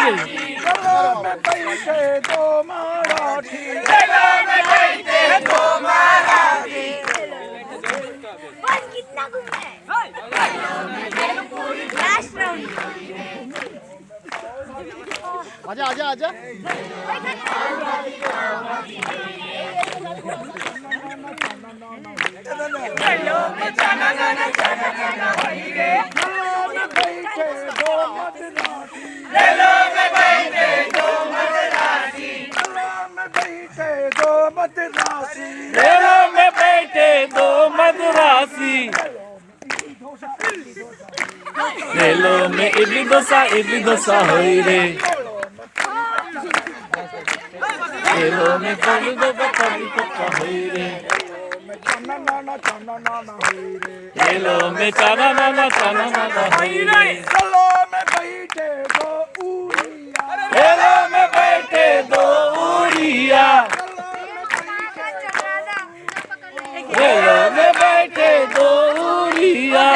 गलों में बैठे दो मराठी, कितना घूमे लास्ट राउंड आजा आजा आजा गलों में चना नाना चना नाना हीरे, गलों में बैठे दो मराठी, गलों में बैठे दो मराठी, गलों में बैठे दो मराठी, गलों में बैठे दो मदरासी, गलों में इडली डोसा होई रे, गलों में कली पप्पा होई रे, चना नाना हीरे, गलों में चना नाना होई रे, गलों में बैठे दो उड़िया, गलों में बैठे दो उड़िया, गलों में बैठे दो उड़िया।